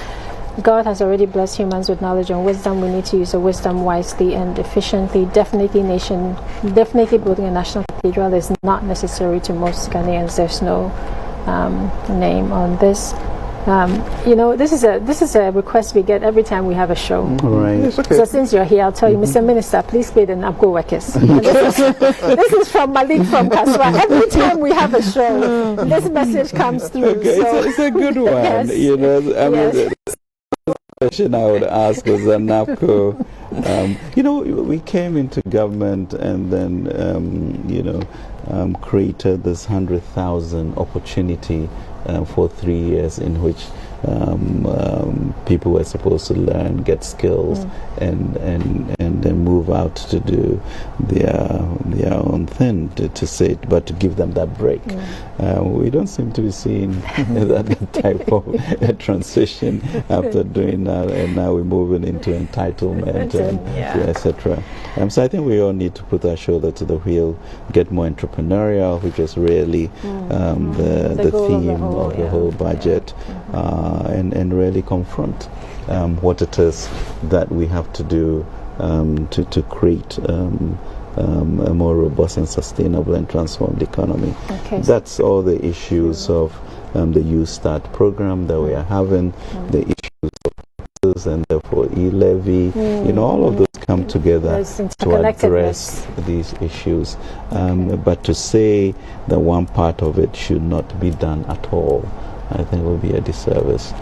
S1: God has already blessed humans with knowledge and wisdom. We need to use the wisdom wisely and efficiently. Definitely building a national cathedral is not necessary to most Ghanaians. There's no name on this. This is a request we get every time we have a show.
S2: Right.
S3: Yes, okay.
S1: So since you're here, I'll tell you, Mr. Minister, please pay the NAPCO workers. This is from Malik from Kaswa. Every time we have a show, this message comes through.
S2: Okay,
S1: so
S2: it's a good one.
S1: Yes.
S2: The question I would ask was the NAPCO. We came into government and then, created this 100,000 opportunity for 3 years in which people were supposed to learn, get skills, and then move out to do their own thing, to say it, but to give them that break. We don't seem to be seeing that type of transition after doing that, and now we're moving into entitlement and etc. So I think we all need to put our shoulder to the wheel, get more entrepreneurial, which is really the theme of the whole budget, and really confront what it is that we have to do to create a more robust and sustainable and transformed economy. That's all the issues of the Youth Start program that we are having, the issues of taxes and therefore e-levy, all of those come together to address these issues. But to say that one part of it should not be done at all, I think will be a disservice,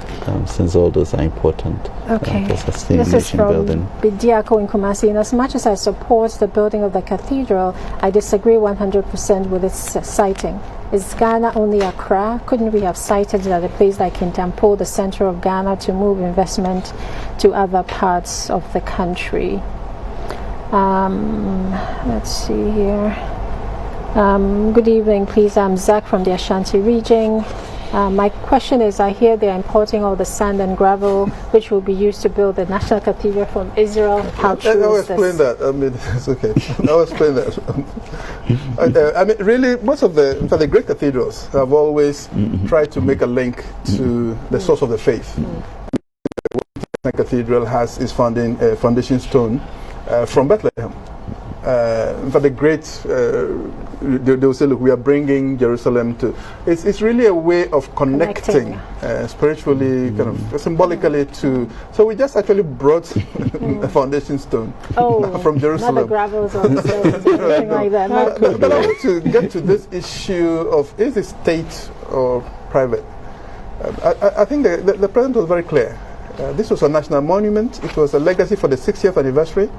S2: since all those are important for sustained nation building.
S1: This is from Bidiako in Kumasi. In as much as I support the building of the cathedral, I disagree 100% with its siting. Is Ghana only Accra? Couldn't we have cited that a place like Intampo, the center of Ghana, to move investment to other parts of the country? Let's see here. Good evening, please. I'm Zach from the Ashanti region. My question is, I hear they're importing all the sand and gravel which will be used to build the National Cathedral from Israel. How true is this?
S3: I'll explain that. I mean, it's okay. I'll explain that. I mean, really, most of the great cathedrals have always tried to make a link to the source of the faith. The cathedral has its foundation stone from Bethlehem. For the great, they will say, look, we are bringing Jerusalem to. It's really a way of connecting spiritually, kind of symbolically to. So we just actually brought a foundation stone from Jerusalem.
S1: Not the gravels or something like that.
S3: But I want to get to this issue of, is it state or private? I think the president was very clear. This was a national monument. It was a legacy for the 60th anniversary.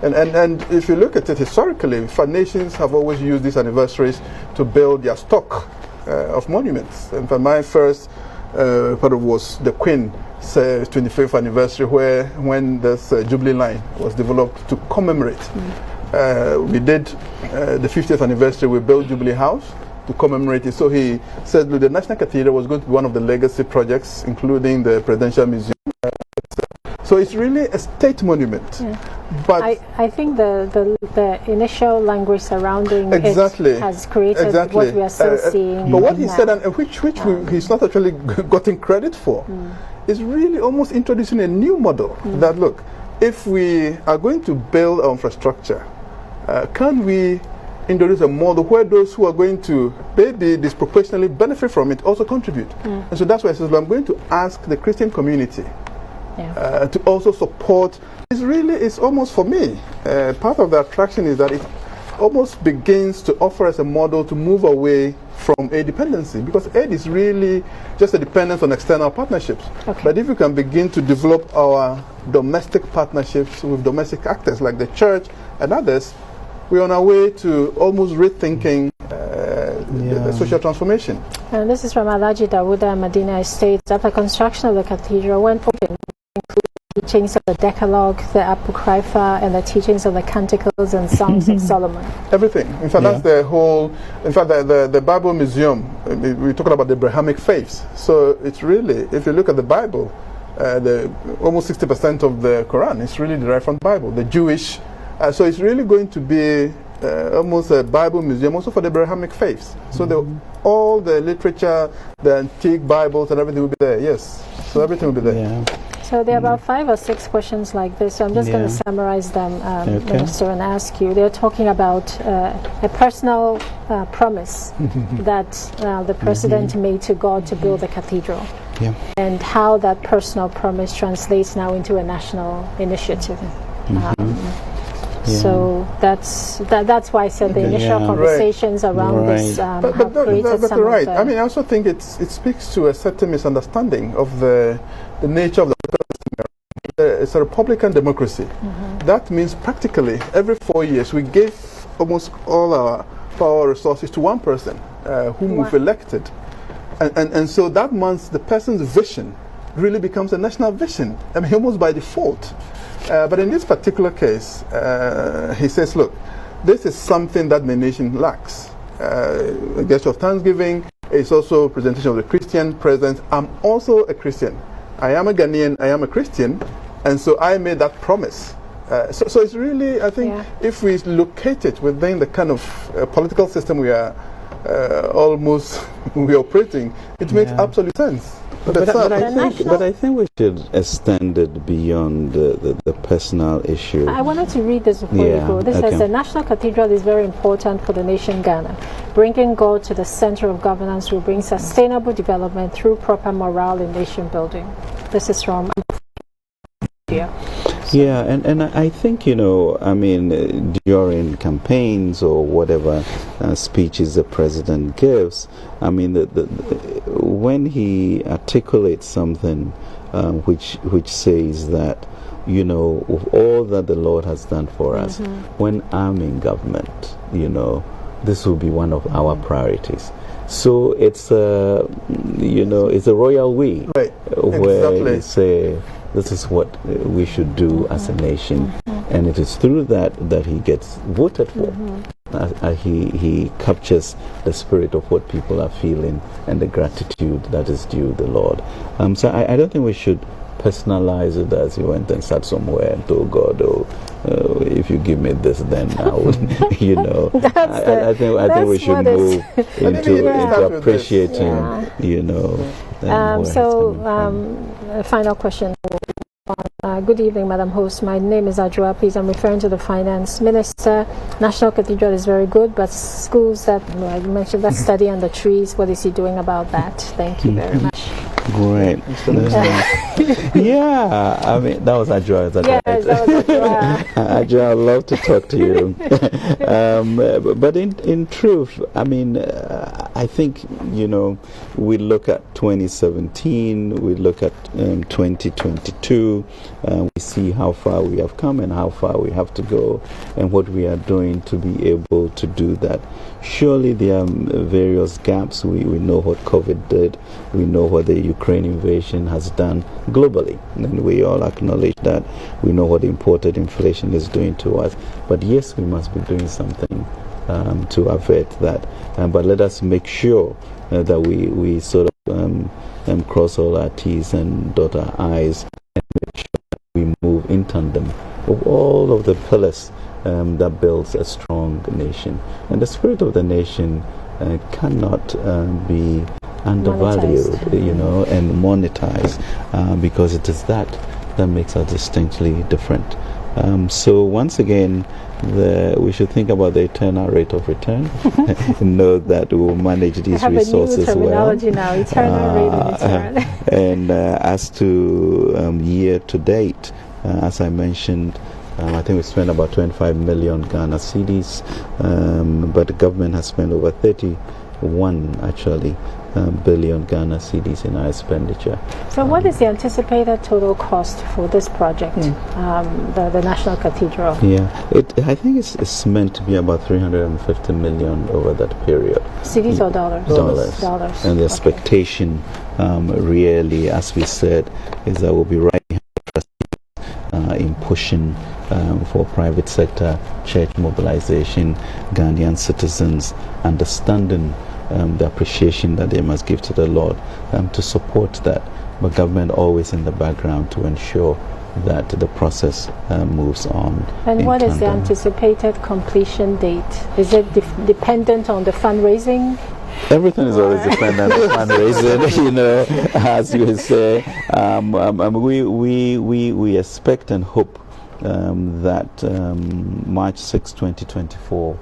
S3: And if you look at it historically, nations have always used these anniversaries to build their stock of monuments. And for my first part of was the Queen's 25th anniversary, when this Jubilee line was developed to commemorate. We did the 50th anniversary, we built Jubilee House to commemorate it. So he said, look, the National Cathedral was going to be one of the legacy projects, including the Presidential Museum. So it's really a state monument. But
S1: I think the initial language surrounding it has created what we are still seeing.
S3: But what he said, and which he's not actually gotten credit for, is really almost introducing a new model. That, look, if we are going to build our infrastructure, can we introduce a model where those who are going to maybe disproportionately benefit from it also contribute? And so that's why I said, well, I'm going to ask the Christian community to also support. It's almost, for me, part of the attraction is that it almost begins to offer us a model to move away from aid dependency, because aid is really just a dependence on external partnerships. But if we can begin to develop our domestic partnerships with domestic actors like the church and others, we're on our way to almost rethinking the social transformation.
S1: And this is from Alaji Dawuda, Medina Estates. After construction of the cathedral, when opened, included teachings of the Decalogue, the Apocrypha, and the teachings of the Canticles and Songs of Solomon. Everything.
S3: In fact, that's the whole. In fact, the Bible Museum, we're talking about the Abrahamic faiths. So it's really, if you look at the Bible, almost 60% of the Quran is really derived from the Bible, the Jewish. So it's really going to be almost a Bible museum also for the Abrahamic faiths. So all the literature, the antique Bibles and everything will be there. Yes. So everything will be there.
S1: So there are about 5 or 6 questions like this. So I'm just going to summarize them, Minister, and ask you. They're talking about a personal promise that the President made to God to build the cathedral. And how that personal promise translates now into a national initiative. So that's why I said the initial conversations around this have created some
S3: you're right. I mean, I also think it speaks to a certain misunderstanding of the nature of the it's a Republican democracy. That means practically every 4 years we give almost all our power resources to one person whom we've elected. And so that means the person's vision really becomes a national vision. I mean, almost by default. But in this particular case, he says, look, this is something that the nation lacks. A gesture of thanksgiving is also a presentation of the Christian presence. I'm also a Christian. I am a Ghanaian, I am a Christian, and so I made that promise. So it's really, I think, if we locate it within the kind of political system we are we operating, it makes absolute sense.
S2: But I think we should extend it beyond the personal issue.
S1: I wanted to read this before you go. This says the National Cathedral is very important for the nation Ghana. Bringing God to the center of governance will bring sustainable development through proper morale in nation building. This is from
S2: Yeah, and I think, I mean, during campaigns or whatever speeches the president gives, I mean, when he articulates something which says that, of all that the Lord has done for us, when I'm in government, this will be one of our priorities. So it's it's a royal we,
S3: right.
S2: Where you say, this is what we should do as a nation, and it is through that he gets voted for. He captures the spirit of what people are feeling and the gratitude that is due the Lord. So I don't think we should personalize it as he went and sat somewhere and told God, if you give me this, then I would, I think we should move into appreciating,
S1: final question. Good evening, Madam Host. My name is Ajua. Please, I'm referring to the Finance Minister. National Cathedral is very good, but schools that you mentioned that study under trees, what is he doing about that? Thank you very much.
S2: Great. Yeah, I mean, that was Ajua.
S1: Yes, that was Ajua.
S2: Ajua, I'd love to talk to you. But in truth, I mean, I think, we look at 2017, we look at 2022, we see how far we have come and how far we have to go and what we are doing to be able to do that. Surely there are various gaps. We know what COVID did. We know what the Ukraine invasion has done globally. And we all acknowledge that. We know what imported inflation is doing to us. But yes, we must be doing something to avert that. But let us make sure that we sort of cross all our T's and dot our I's and make sure that we move in tandem of all of the pillars that builds a strong nation. And the spirit of the nation cannot be undervalued, and monetized, because it is that makes us distinctly different. So once again, we should think about the eternal rate of return. Know that we will manage these resources well.
S1: Terminology now, eternal rate of return.
S2: And as to year to date, as I mentioned, I think we spent about 25 million Ghana cedis, but the government has spent over 31 actually billion Ghana cedis in our expenditure.
S1: So what is the anticipated total cost for this project, the National Cathedral?
S2: Yeah, I think it's meant to be about 350 million over that period.
S1: Cedis or dollars?
S2: Dollars. And the expectation really, as we said, is that we'll be right in pushing for private sector, church mobilization, Ghanaian citizens understanding the appreciation that they must give to the Lord to support that, but government always in the background to ensure that the process moves on.
S1: And what is the anticipated completion date? Is it dependent on the fundraising?
S2: Everything is always dependent on fundraising, as you say. We expect and hope that March 6, 2024,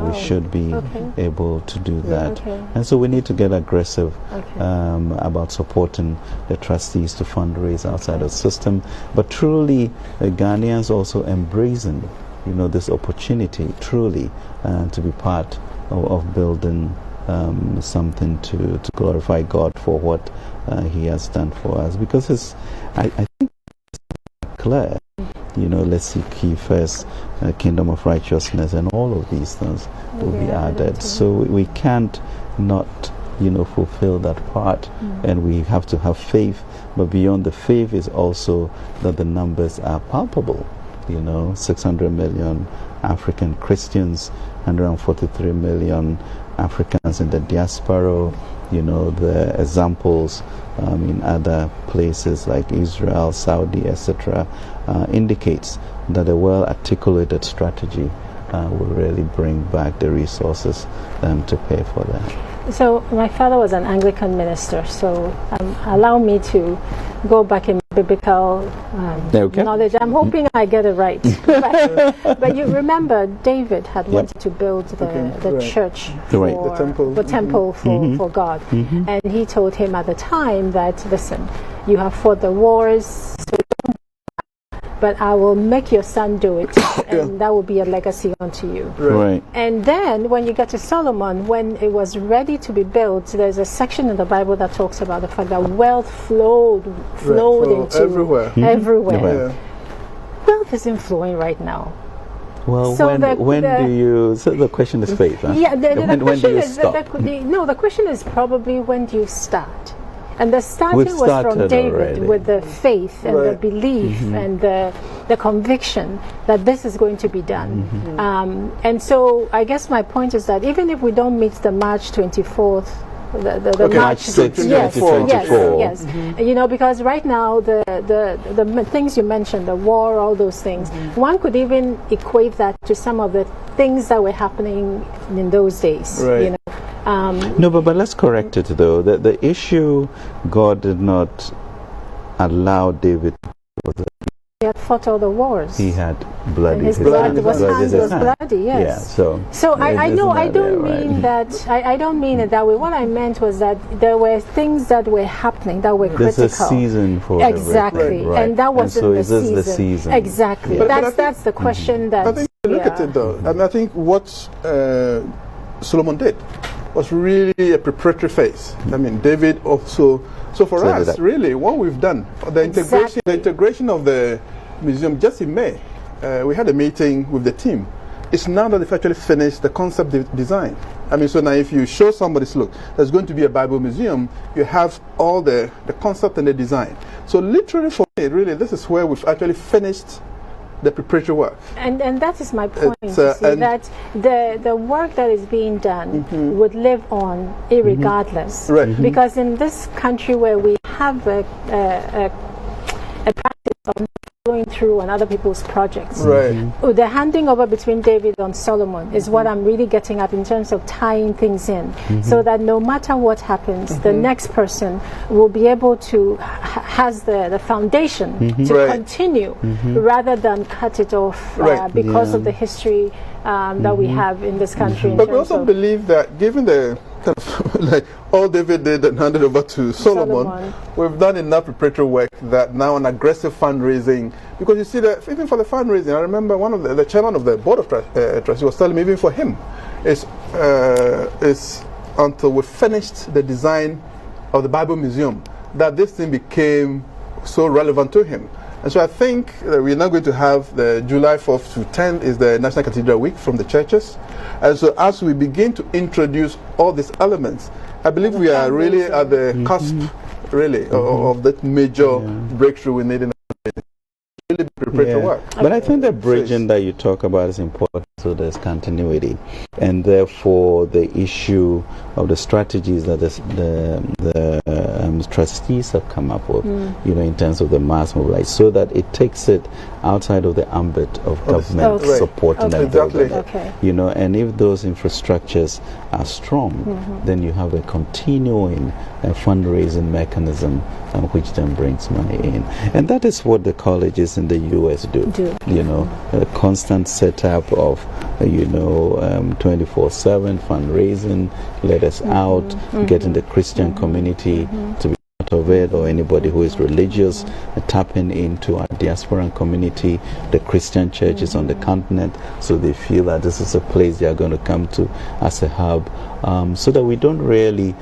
S2: we should be able to do that. And so we need to get aggressive about supporting the trustees to fundraise outside the system. But truly, Ghanaians also embracing, this opportunity, truly, to be part of building something to glorify God for what He has done for us. Because I think it's clear. Let's seek ye first kingdom of righteousness, and all of these things will be added. So we can't not fulfill that part. And we have to have faith, but beyond the faith is also that the numbers are palpable. 600 million African Christians, 143 million Africans in the diaspora. The examples in other places like Israel, Saudi, etc., indicates that a well-articulated strategy will really bring back the resources to pay for that.
S1: So my father was an Anglican minister, so allow me to go back in biblical knowledge. I'm hoping I get it right. but you remember David had wanted to build the church, for, the temple for God. And he told him at the time that, listen, you have fought the wars, so but I will make your son do it, and that will be a legacy unto you.
S2: Right.
S1: And then when you get to Solomon, when it was ready to be built, there's a section in the Bible that talks about the fact that wealth flowed into
S3: everywhere.
S1: Everywhere. Wealth isn't flowing right now.
S2: Well,
S1: so
S2: when do you? So the question is faith. Huh?
S1: Yeah.
S2: When do you stop?
S1: The question is probably when do you start? And the starting was from David already. With the faith and the belief and the conviction that this is going to be done. And so I guess my point is that even if we don't meet the March 24th, the
S2: March 6th, 2024.
S1: Yes. Because right now the things you mentioned, the war, all those things, one could even equate that to some of the things that were happening in those days.
S3: Right.
S2: No, but let's correct it though. The issue, God did not allow David.
S1: He had fought all the wars.
S2: He had bloody.
S1: His blood was bloody. Yes.
S2: Yeah.
S1: So I know. I don't mean that. I don't mean it that way. What I meant was that there were things that were happening that were critical.
S2: There's a season for
S1: exactly, and that wasn't the season. Exactly.
S2: Yeah.
S1: That's the question. That
S3: I think look at it though. And I think what Solomon did was really a preparatory phase. I mean, David also. So for us, really, what we've done, the integration of the museum just in May, we had a meeting with the team. It's now that they've actually finished the concept design. I mean, so now if you show somebody, look, there's going to be a Bible museum, you have all the concept and the design. So literally for me, really, this is where we've actually finished the preparatory work.
S1: And that is my point, that the work that is being done would live on irregardless.
S3: Right.
S1: Because in this country where we have a practice of going through on other people's projects, the handing over between David and Solomon is what I'm really getting at in terms of tying things in, so that no matter what happens, the next person will be able to has the foundation to continue rather than cut it off because of the history that we have in this country.
S3: But we also believe that given the like all David did and handed over to Solomon, we've done enough preparatory work that now an aggressive fundraising, because you see that even for the fundraising, I remember one of the chairman of the board of trustees was telling me even for him is until we finished the design of the Bible Museum that this thing became so relevant to him. And so I think we're now going to have the July 4th to 10th is the National Cathedral Week from the churches. And so as we begin to introduce all these elements, I believe we are really at the cusp, really, of that major breakthrough we need in really preparatory work.
S2: But I think the bridging that you talk about is important, so there's continuity. And therefore the issue of the strategies that the trustees have come up with, in terms of the mass mobilization, so that it takes it outside of the ambit of government supporting and building it. And if those infrastructures are strong, then you have a continuing fundraising mechanism which then brings money in. And that is what the colleges in the US do. A constant setup of 24/7 fundraising, let us out, getting the Christian community to be part of it, or anybody who is religious tapping into our diasporan community, the Christian churches on the continent, so they feel that this is a place they are going to come to as a hub, so that we don't really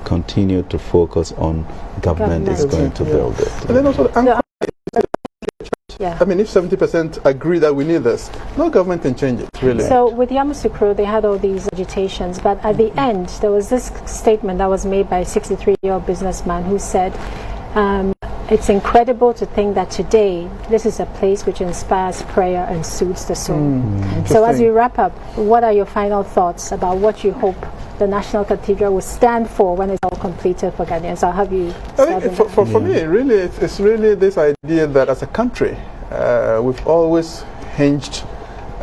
S2: continue to focus on government is going to build it.
S3: And then also
S1: Yeah.
S3: I mean, if 70% agree that we need this, no government can change it, really.
S1: So with Yamoussoukro, they had all these agitations, but at the end, there was this statement that was made by a 63-year-old businessman who said, it's incredible to think that today this is a place which inspires prayer and soothes the soul. So as we wrap up, what are your final thoughts about what you hope the National Cathedral will stand for when it's all completed for Ghanaians? I'll have you.
S3: I think for me, really, it's really this idea that as a country, we've always hinged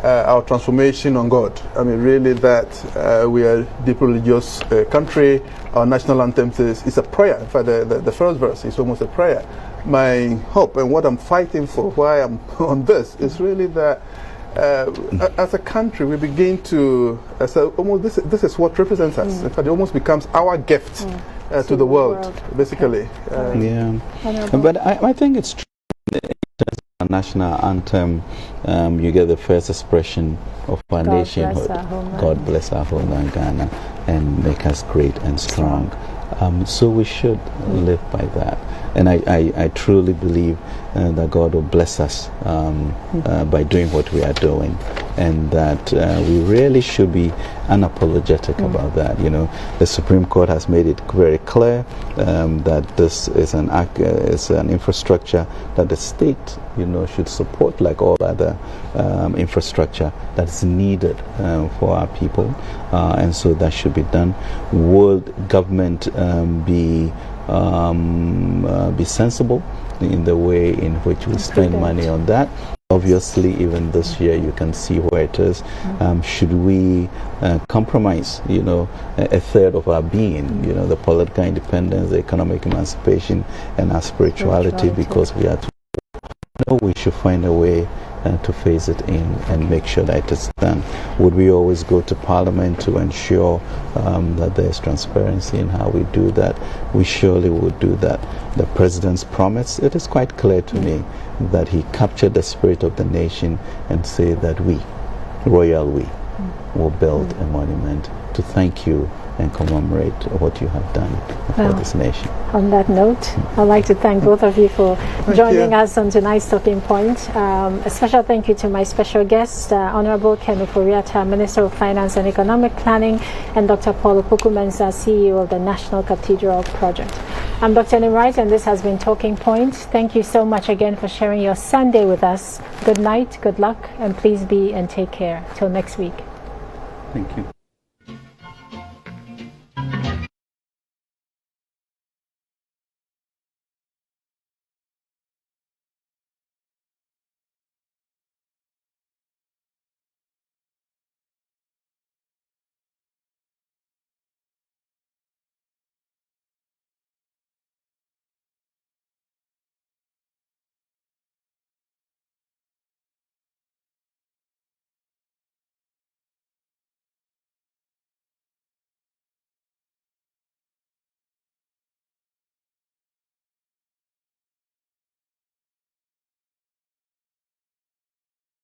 S3: our transformation on God. I mean, really, that we are a deeply religious country. Our national anthem is a prayer. In fact, the first verse is almost a prayer. My hope and what I'm fighting for, why I'm on this, is really that as a country we begin to almost this is what represents us. In fact, it almost becomes our gift to the world, basically.
S2: Yeah, but I think it's true. Our national anthem, you get the first expression of our nationhood. God bless our homeland, Ghana, and make us great and strong. So we should live by that. And I truly believe that God will bless us by doing what we are doing, and that we really should be unapologetic about that. You know, the Supreme Court has made it very clear that this is an infrastructure that the state, you know, should support like all other infrastructure that is needed for our people, and so that should be done. Would government be sensible in the way in which we spend money on that? Obviously, even this year, you can see where it is. Should we compromise, you know, a third of our being, you know, the political independence, the economic emancipation, and our spirituality, because we are too? No, we should find a way to phase it in and make sure that it is done. Would we always go to Parliament to ensure that there is transparency in how we do that? We surely would do that. The President's promise, it is quite clear to me that he captured the spirit of the nation and say that we, royal we, will build a monument to thank you and commemorate what you have done for this nation.
S1: On that note, I'd like to thank both of you for joining us on tonight's Talking Point. A special thank you to my special guest, Honorable Ken Ofori Atta, Minister of Finance and Economic Planning, and Dr. Paul Opoku-Mensah, CEO of the National Cathedral Project. I'm Dr. Nimrite, and this has been Talking Point. Thank you so much again for sharing your Sunday with us. Good night, good luck, and please be and take care. Till next week.
S2: Thank you.